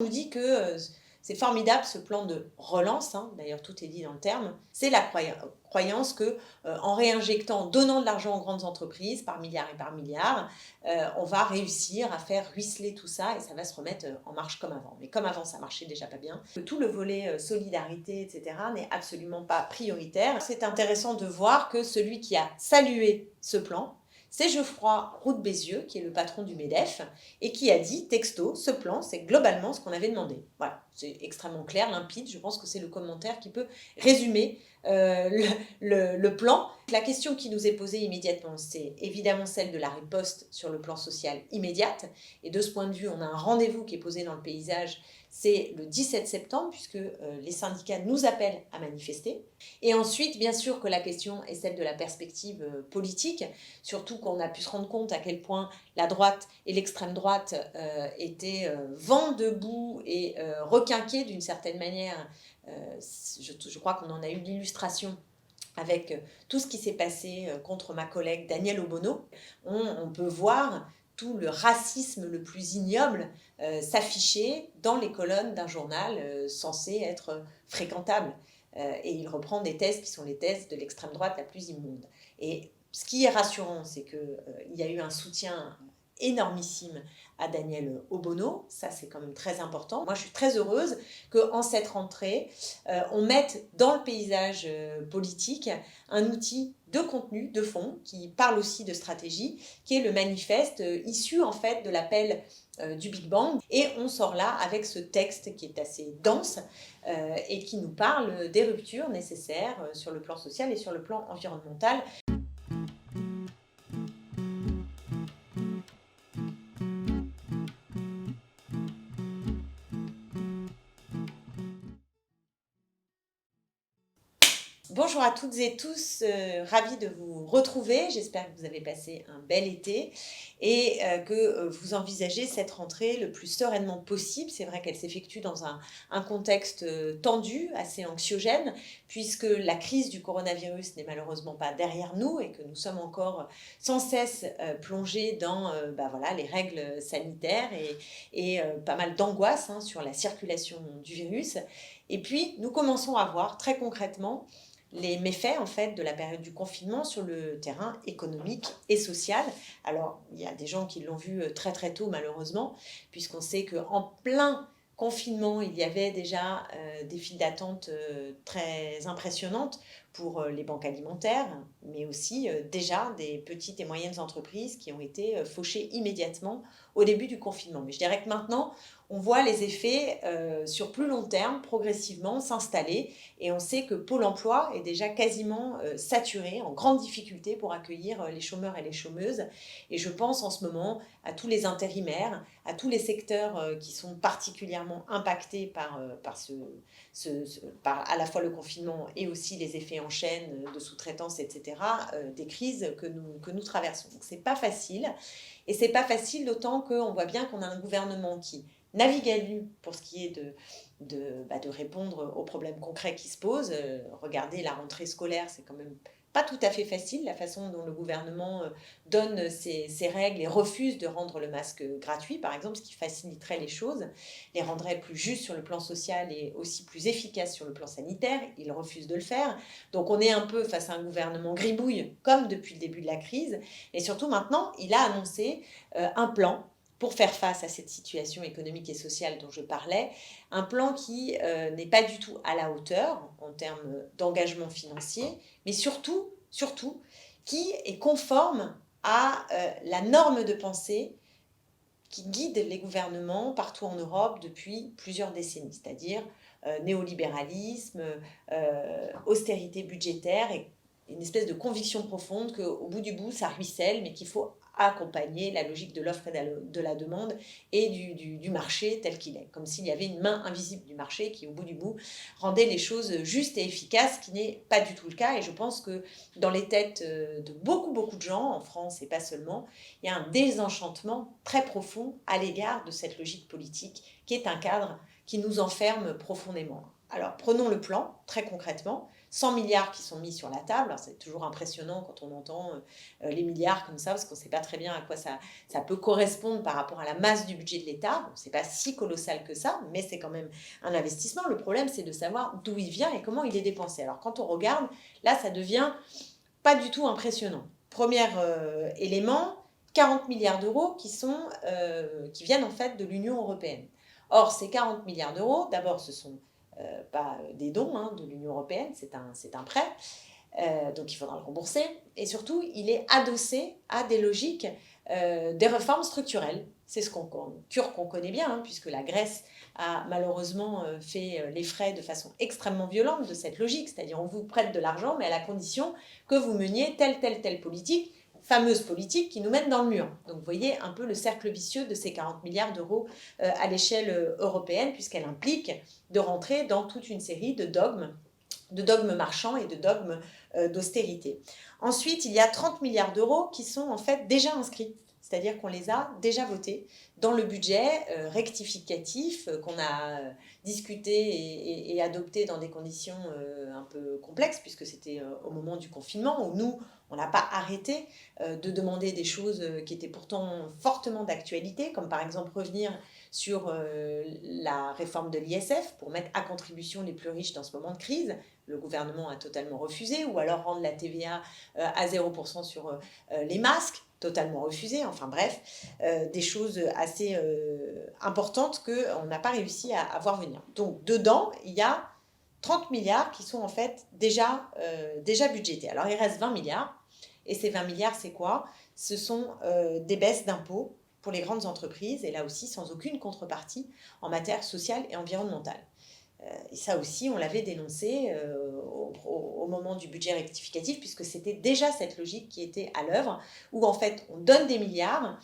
On nous dit que c'est formidable ce plan de relance, hein, d'ailleurs tout est dit dans le terme, c'est la croyance que en réinjectant, en donnant de l'argent aux grandes entreprises par milliards et par milliards, on va réussir à faire ruisseler tout ça et ça va se remettre en marche comme avant. Mais comme avant ça marchait déjà pas bien, tout le volet solidarité, etc. n'est absolument pas prioritaire. C'est intéressant de voir que celui qui a salué ce plan, c'est Geoffroy Roux de Bézieux, qui est le patron du MEDEF, et qui a dit, texto, ce plan, c'est globalement ce qu'on avait demandé. Voilà, c'est extrêmement clair, limpide, je pense que c'est le commentaire qui peut résumer le plan. La question qui nous est posée immédiatement, c'est évidemment celle de la riposte sur le plan social immédiate, et de ce point de vue, on a un rendez-vous qui est posé dans le paysage, c'est le 17 septembre, puisque les syndicats nous appellent à manifester. Et ensuite, bien sûr que la question est celle de la perspective politique, surtout qu'on a pu se rendre compte à quel point la droite et l'extrême droite étaient vent debout et requinqués d'une certaine manière. Je crois qu'on en a eu l'illustration avec tout ce qui s'est passé contre ma collègue Danielle Obono. On peut voir tout le racisme le plus ignoble s'afficher dans les colonnes d'un journal censé être fréquentable. Et il reprend des thèses qui sont les thèses de l'extrême droite la plus immonde. Et ce qui est rassurant, c'est qu'il y a eu un soutien énormissime à Danielle Obono, ça c'est quand même très important. Moi je suis très heureuse qu'en cette rentrée, on mette dans le paysage politique un outil de contenu, de fond, qui parle aussi de stratégie, qui est le manifeste issu en fait de l'appel du Big Bang. Et on sort là avec ce texte qui est assez dense et qui nous parle des ruptures nécessaires sur le plan social et sur le plan environnemental. Bonjour à toutes et tous, ravie de vous retrouver. J'espère que vous avez passé un bel été et que vous envisagez cette rentrée le plus sereinement possible. C'est vrai qu'elle s'effectue dans un contexte tendu, assez anxiogène, puisque la crise du coronavirus n'est malheureusement pas derrière nous et que nous sommes encore sans cesse plongés dans voilà, les règles sanitaires et pas mal d'angoisse sur la circulation du virus. Et puis, nous commençons à voir très concrètement les méfaits en fait de la période du confinement sur le terrain économique et social. Alors, il y a des gens qui l'ont vu très très tôt malheureusement, puisqu'on sait qu'en plein confinement, il y avait déjà des files d'attente très impressionnantes pour les banques alimentaires, mais aussi déjà des petites et moyennes entreprises qui ont été fauchées immédiatement au début du confinement. Mais je dirais que maintenant, on voit les effets sur plus long terme progressivement s'installer et on sait que Pôle emploi est déjà quasiment saturé, en grande difficulté pour accueillir les chômeurs et les chômeuses. Et je pense en ce moment à tous les intérimaires, à tous les secteurs qui sont particulièrement impactés par à la fois le confinement et aussi les effets en chaîne de sous-traitance, etc., des crises que nous traversons. Donc c'est pas facile. Et c'est pas facile d'autant qu'on voit bien qu'on a un gouvernement qui navigue à vue pour ce qui est de répondre aux problèmes concrets qui se posent. Regardez la rentrée scolaire, c'est quand même pas tout à fait facile la façon dont le gouvernement donne ses règles et refuse de rendre le masque gratuit, par exemple, ce qui faciliterait les choses, les rendrait plus justes sur le plan social et aussi plus efficaces sur le plan sanitaire. Il refuse de le faire. Donc on est un peu face à un gouvernement gribouille, comme depuis le début de la crise. Et surtout maintenant, il a annoncé un plan pour faire face à cette situation économique et sociale dont je parlais, un plan qui n'est pas du tout à la hauteur en termes d'engagement financier, mais surtout, qui est conforme à la norme de pensée qui guide les gouvernements partout en Europe depuis plusieurs décennies, c'est-à-dire néolibéralisme, austérité budgétaire et une espèce de conviction profonde qu'au bout du bout, ça ruisselle, mais qu'il faut accompagner la logique de l'offre et de la demande et du marché tel qu'il est. Comme s'il y avait une main invisible du marché qui, au bout du bout, rendait les choses justes et efficaces, ce qui n'est pas du tout le cas. Et je pense que dans les têtes de beaucoup, beaucoup de gens, en France et pas seulement, il y a un désenchantement très profond à l'égard de cette logique politique qui est un cadre qui nous enferme profondément. Alors, prenons le plan, très concrètement. 100 milliards qui sont mis sur la table. Alors, c'est toujours impressionnant quand on entend les milliards comme ça, parce qu'on ne sait pas très bien à quoi ça peut correspondre par rapport à la masse du budget de l'État. Bon, ce n'est pas si colossal que ça, mais c'est quand même un investissement. Le problème, c'est de savoir d'où il vient et comment il est dépensé. Alors, quand on regarde, là, ça devient pas du tout impressionnant. Premier élément, 40 milliards d'euros qui viennent en fait de l'Union européenne. Or, ces 40 milliards d'euros, d'abord, ce sont pas des dons de l'Union européenne, c'est un prêt, donc il faudra le rembourser. Et surtout, il est adossé à des logiques des réformes structurelles. C'est ce qu'on connaît bien, puisque la Grèce a malheureusement fait les frais de façon extrêmement violente de cette logique, c'est-à-dire on vous prête de l'argent, mais à la condition que vous meniez telle politique, fameuse politique qui nous mène dans le mur. Donc vous voyez un peu le cercle vicieux de ces 40 milliards d'euros à l'échelle européenne, puisqu'elle implique de rentrer dans toute une série de dogmes marchands et de dogmes d'austérité. Ensuite, il y a 30 milliards d'euros qui sont en fait déjà inscrits, c'est-à-dire qu'on les a déjà votés dans le budget rectificatif qu'on a discuté et adopté dans des conditions un peu complexes, puisque c'était au moment du confinement où nous, on n'a pas arrêté de demander des choses qui étaient pourtant fortement d'actualité, comme par exemple revenir sur la réforme de l'ISF pour mettre à contribution les plus riches dans ce moment de crise. Le gouvernement a totalement refusé, ou alors rendre la TVA à 0% sur les masques, totalement refusé. Enfin bref, des choses assez importantes qu'on n'a pas réussi à voir venir. Donc dedans, il y a 30 milliards qui sont en fait déjà budgétés. Alors il reste 20 milliards. Et ces 20 milliards, c'est quoi? Ce sont des baisses d'impôts pour les grandes entreprises, et là aussi sans aucune contrepartie en matière sociale et environnementale. Et ça aussi, on l'avait dénoncé au moment du budget rectificatif, puisque c'était déjà cette logique qui était à l'œuvre, où en fait on donne des milliards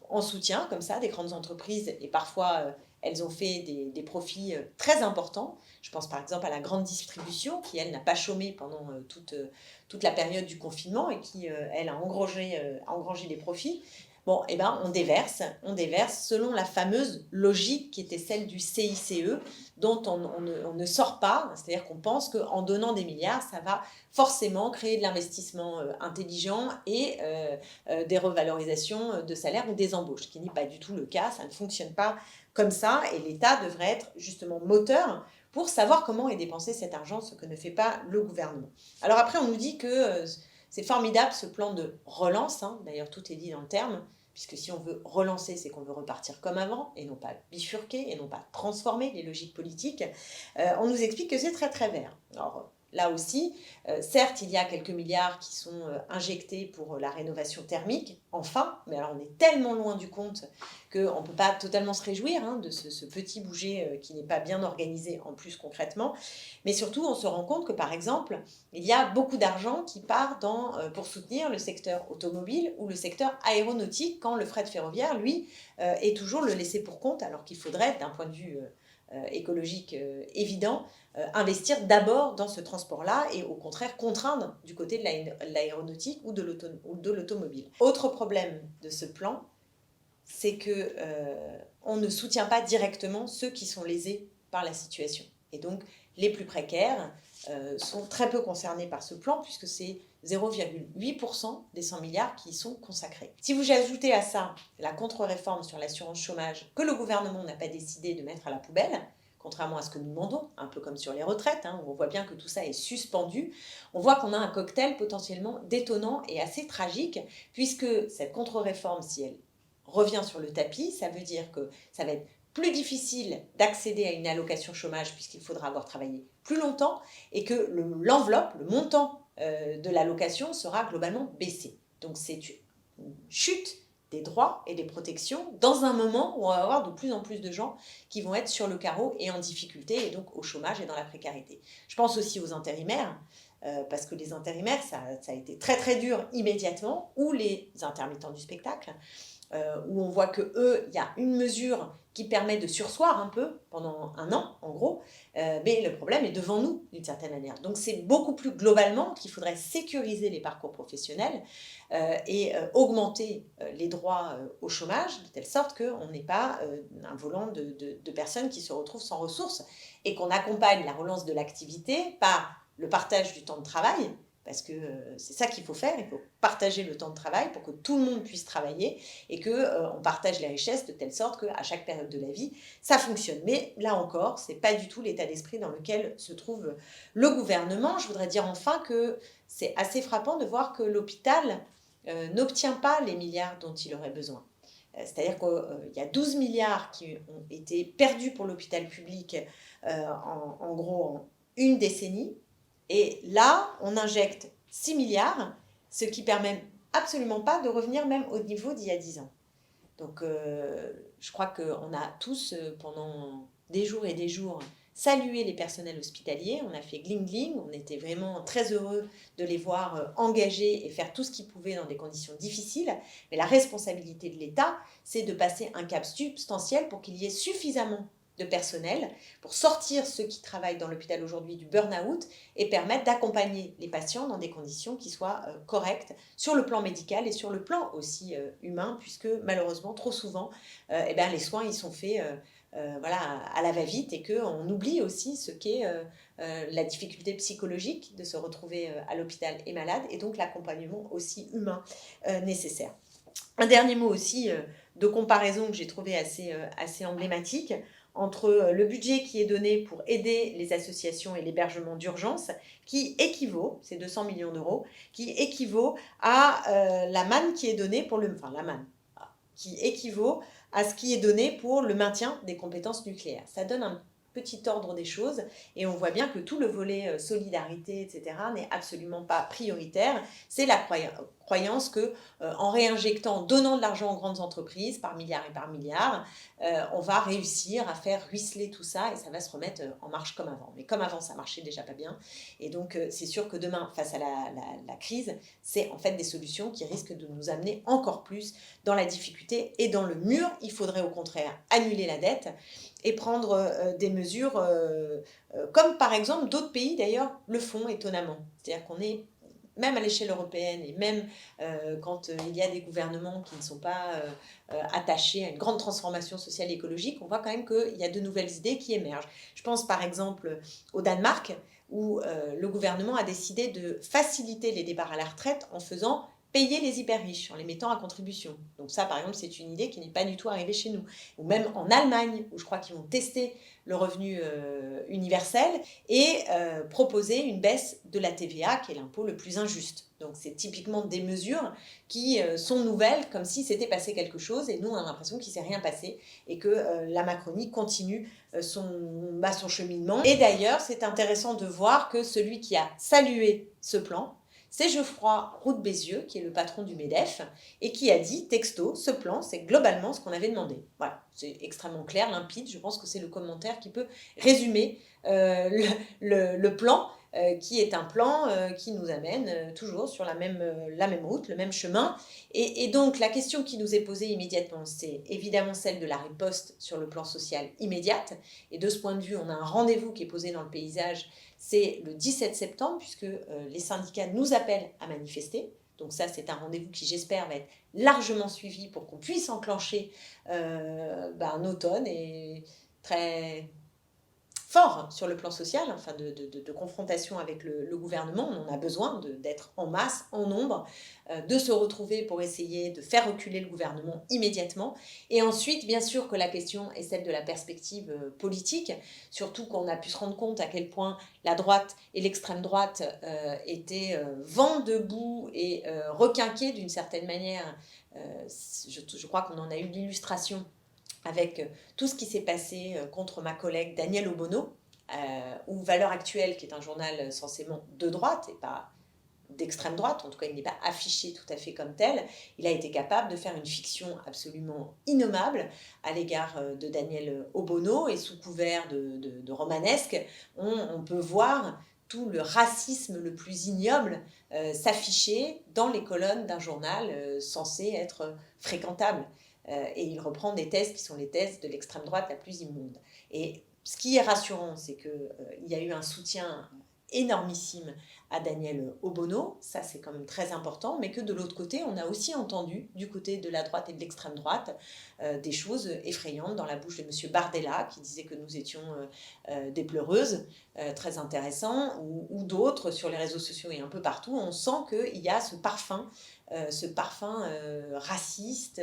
en soutien, comme ça, des grandes entreprises, et parfois elles ont fait des profits très importants. Je pense par exemple à la grande distribution, qui elle n'a pas chômé pendant toute la période du confinement, et qui elle a engrangé des profits. Bon, eh ben, on déverse selon la fameuse logique qui était celle du CICE, dont on ne sort pas, c'est-à-dire qu'on pense qu'en donnant des milliards, ça va forcément créer de l'investissement intelligent et des revalorisations de salaire ou des embauches, ce qui n'est pas du tout le cas, ça ne fonctionne pas comme ça, et l'État devrait être justement moteur pour savoir comment est dépensé cet argent, ce que ne fait pas le gouvernement. Alors après, on nous dit que c'est formidable ce plan de relance, d'ailleurs tout est dit dans le terme, puisque si on veut relancer, c'est qu'on veut repartir comme avant, et non pas bifurquer, et non pas transformer les logiques politiques. On nous explique que c'est très très vert. Alors là aussi, certes, il y a quelques milliards qui sont injectés pour la rénovation thermique, enfin, mais alors on est tellement loin du compte qu'on ne peut pas totalement se réjouir de ce petit bouger qui n'est pas bien organisé en plus concrètement. Mais surtout, on se rend compte que par exemple, il y a beaucoup d'argent qui part pour soutenir le secteur automobile ou le secteur aéronautique, quand le fret ferroviaire, lui, est toujours le laissé pour compte, alors qu'il faudrait, d'un point de vue écologique évident, investir d'abord dans ce transport-là et au contraire contraindre du côté de l'aéronautique ou de l'automobile. Autre problème de ce plan, c'est que on ne soutient pas directement ceux qui sont lésés par la situation. Et donc, les plus précaires sont très peu concernés par ce plan, puisque c'est 0,8% des 100 milliards qui y sont consacrés. Si vous ajoutez à ça la contre-réforme sur l'assurance chômage que le gouvernement n'a pas décidé de mettre à la poubelle, contrairement à ce que nous demandons, un peu comme sur les retraites, où on voit bien que tout ça est suspendu, on voit qu'on a un cocktail potentiellement détonnant et assez tragique, puisque cette contre-réforme, si elle revient sur le tapis, ça veut dire que ça va être plus difficile d'accéder à une allocation chômage puisqu'il faudra avoir travaillé plus longtemps, et que l'enveloppe, le montant de l'allocation sera globalement baissé. Donc c'est une chute des droits et des protections dans un moment où on va avoir de plus en plus de gens qui vont être sur le carreau et en difficulté, et donc au chômage et dans la précarité. Je pense aussi aux intérimaires, parce que les intérimaires, ça a été très très dur immédiatement, ou les intermittents du spectacle, où on voit qu'eux, il y a une mesure qui permet de surseoir un peu pendant un an, en gros, mais le problème est devant nous, d'une certaine manière. Donc c'est beaucoup plus globalement qu'il faudrait sécuriser les parcours professionnels et augmenter les droits au chômage, de telle sorte qu'on n'ait pas un volant de personnes qui se retrouvent sans ressources et qu'on accompagne la relance de l'activité par le partage du temps de travail, parce que c'est ça qu'il faut faire, il faut partager le temps de travail pour que tout le monde puisse travailler et qu'on partage les richesses de telle sorte qu'à chaque période de la vie, ça fonctionne. Mais là encore, ce n'est pas du tout l'état d'esprit dans lequel se trouve le gouvernement. Je voudrais dire enfin que c'est assez frappant de voir que l'hôpital n'obtient pas les milliards dont il aurait besoin. C'est-à-dire qu'il y a 12 milliards qui ont été perdus pour l'hôpital public en gros en une décennie. Et là, on injecte 6 milliards, ce qui permet absolument pas de revenir même au niveau d'il y a 10 ans. Donc je crois qu'on a tous, pendant des jours et des jours, salué les personnels hospitaliers. On a fait gling-gling, on était vraiment très heureux de les voir engagés et faire tout ce qu'ils pouvaient dans des conditions difficiles. Mais la responsabilité de l'État, c'est de passer un cap substantiel pour qu'il y ait suffisamment de personnel pour sortir ceux qui travaillent dans l'hôpital aujourd'hui du burn-out et permettre d'accompagner les patients dans des conditions qui soient correctes sur le plan médical et sur le plan aussi humain, puisque malheureusement trop souvent les soins ils sont faits voilà, à la va-vite et qu'on oublie aussi ce qu'est la difficulté psychologique de se retrouver à l'hôpital et malade et donc l'accompagnement aussi humain nécessaire. Un dernier mot aussi de comparaison que j'ai trouvé assez emblématique entre le budget qui est donné pour aider les associations et l'hébergement d'urgence, qui équivaut, c'est 200 millions d'euros, qui équivaut à la manne qui est donnée pour la manne, qui équivaut à ce qui est donné pour le maintien des compétences nucléaires. Ça donne un petit ordre des choses et on voit bien que tout le volet solidarité, etc., n'est absolument pas prioritaire. C'est la croyance que en réinjectant, en donnant de l'argent aux grandes entreprises par milliards et par milliards, on va réussir à faire ruisseler tout ça et ça va se remettre en marche comme avant. Mais comme avant, ça marchait déjà pas bien. Et donc, c'est sûr que demain, face à la crise, c'est en fait des solutions qui risquent de nous amener encore plus dans la difficulté et dans le mur. Il faudrait au contraire annuler la dette et prendre des mesures comme par exemple d'autres pays d'ailleurs le font étonnamment. C'est-à-dire qu'on est même à l'échelle européenne et même quand il y a des gouvernements qui ne sont pas attachés à une grande transformation sociale et écologique, on voit quand même qu'il y a de nouvelles idées qui émergent. Je pense par exemple au Danemark où le gouvernement a décidé de faciliter les départs à la retraite en faisant payer les hyper riches en les mettant à contribution. Donc ça, par exemple, c'est une idée qui n'est pas du tout arrivée chez nous. Ou même en Allemagne, où je crois qu'ils vont tester le revenu universel et proposer une baisse de la TVA, qui est l'impôt le plus injuste. Donc c'est typiquement des mesures qui sont nouvelles, comme si c'était passé quelque chose, et nous on a l'impression qu'il ne s'est rien passé, et que la Macronie continue son cheminement. Et d'ailleurs, c'est intéressant de voir que celui qui a salué ce plan, c'est Geoffroy Roux de Bézieux, qui est le patron du MEDEF, et qui a dit, texto, ce plan, c'est globalement ce qu'on avait demandé. Voilà, c'est extrêmement clair, limpide, je pense que c'est le commentaire qui peut résumer le plan, qui est un plan qui nous amène toujours sur la même route, le même chemin. Et donc, la question qui nous est posée immédiatement, c'est évidemment celle de la riposte sur le plan social immédiate. Et de ce point de vue, on a un rendez-vous qui est posé dans le paysage, c'est le 17 septembre, puisque les syndicats nous appellent à manifester. Donc ça, c'est un rendez-vous qui, j'espère, va être largement suivi pour qu'on puisse enclencher un automne et très fort sur le plan social, enfin de confrontation avec le gouvernement. On en a besoin d'être en masse, en nombre, de se retrouver pour essayer de faire reculer le gouvernement immédiatement. Et ensuite, bien sûr que la question est celle de la perspective politique, surtout qu'on a pu se rendre compte à quel point la droite et l'extrême droite étaient vent debout et requinqués d'une certaine manière. Je crois qu'on en a eu l'illustration avec tout ce qui s'est passé contre ma collègue Danielle Obono, ou Valeurs Actuelles, qui est un journal censément de droite et pas d'extrême droite, en tout cas il n'est pas affiché tout à fait comme tel, il a été capable de faire une fiction absolument innommable à l'égard de Danielle Obono, et sous couvert de romanesque, on peut voir tout le racisme le plus ignoble s'afficher dans les colonnes d'un journal censé être fréquentable. et il reprend des thèses qui sont les thèses de l'extrême droite la plus immonde. Et ce qui est rassurant, c'est qu'il y a eu un soutien énormissime à Daniel Obono, ça c'est quand même très important, mais que de l'autre côté, on a aussi entendu, du côté de la droite et de l'extrême droite, des choses effrayantes dans la bouche de M. Bardella, qui disait que nous étions des pleureuses, très intéressant, ou d'autres sur les réseaux sociaux et un peu partout. On sent qu'il y a ce parfum raciste,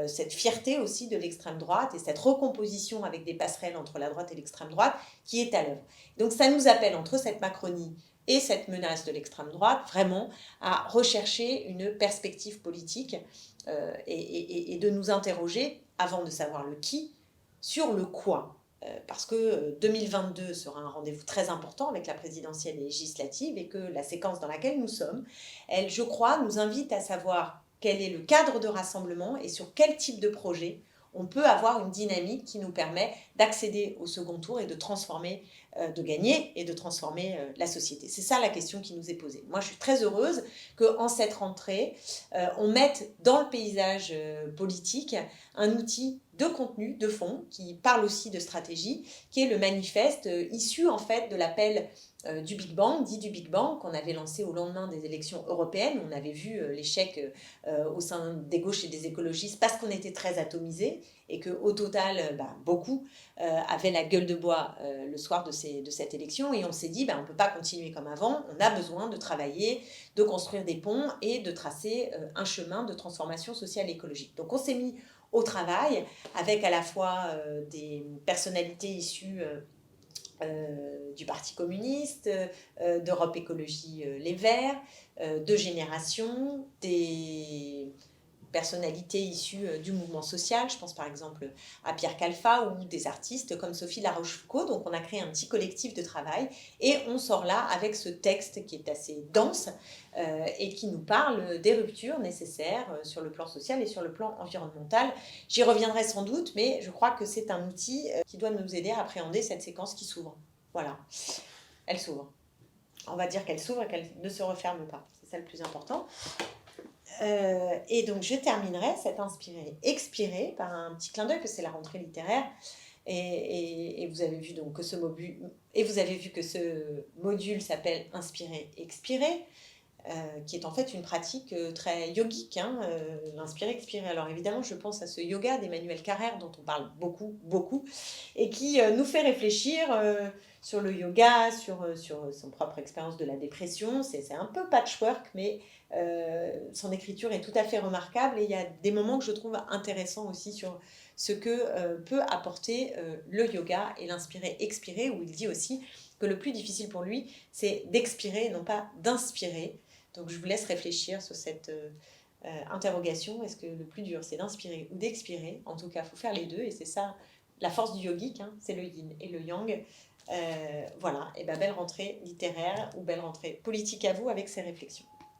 cette fierté aussi de l'extrême droite et cette recomposition avec des passerelles entre la droite et l'extrême droite qui est à l'œuvre. Donc ça nous appelle, entre cette Macronie et cette menace de l'extrême droite, vraiment à rechercher une perspective politique et de nous interroger, avant de savoir le qui, sur le quoi. Parce que 2022 sera un rendez-vous très important avec la présidentielle et législative et que la séquence dans laquelle nous sommes, elle, je crois, nous invite à savoir quel est le cadre de rassemblement et sur quel type de projet on peut avoir une dynamique qui nous permet d'accéder au second tour et de transformer, de gagner et de transformer la société. C'est ça la question qui nous est posée. Moi, je suis très heureuse qu'en cette rentrée, on mette dans le paysage politique un outil de contenu, de fond, qui parle aussi de stratégie, qui est le manifeste issu en fait de l'appel du Big Bang, dit du Big Bang, qu'on avait lancé au lendemain des élections européennes. On avait vu l'échec au sein des gauches et des écologistes parce qu'on était très atomisés et qu'au total, beaucoup avaient la gueule de bois le soir de cette élection. Et on s'est dit, on ne peut pas continuer comme avant, on a besoin de travailler, de construire des ponts et de tracer un chemin de transformation sociale et écologique. Donc on s'est mis au travail avec à la fois des personnalités issues du Parti communiste, d'Europe Écologie Les Verts, de Génération, des personnalités issues du mouvement social, je pense par exemple à Pierre Calfa ou des artistes comme Sophie Larochefoucauld. Donc on a créé un petit collectif de travail et on sort là avec ce texte qui est assez dense et qui nous parle des ruptures nécessaires sur le plan social et sur le plan environnemental. J'y reviendrai sans doute, mais je crois que c'est un outil qui doit nous aider à appréhender cette séquence qui s'ouvre. Voilà, elle s'ouvre. On va dire qu'elle s'ouvre et qu'elle ne se referme pas. C'est ça le plus important. Et donc je terminerai cet inspiré-expiré par un petit clin d'œil, parce que c'est la rentrée littéraire. Et vous avez vu donc que ce module s'appelle Inspirer-expirer, qui est en fait une pratique très yogique, l'inspirer-expirer. Alors évidemment, je pense à ce yoga d'Emmanuel Carrère, dont on parle beaucoup, beaucoup, et qui nous fait réfléchir sur le yoga, sur son propre expérience de la dépression. C'est un peu patchwork, mais son écriture est tout à fait remarquable, et il y a des moments que je trouve intéressants aussi sur ce que peut apporter le yoga et l'inspirer-expirer, où il dit aussi que le plus difficile pour lui, c'est d'expirer et non pas d'inspirer. Donc je vous laisse réfléchir sur cette interrogation. Est-ce que le plus dur, c'est d'inspirer ou d'expirer? En tout cas, il faut faire les deux, et c'est ça la force du yogique, c'est le yin et le yang. Voilà, et belle rentrée littéraire ou belle rentrée politique à vous avec ces réflexions.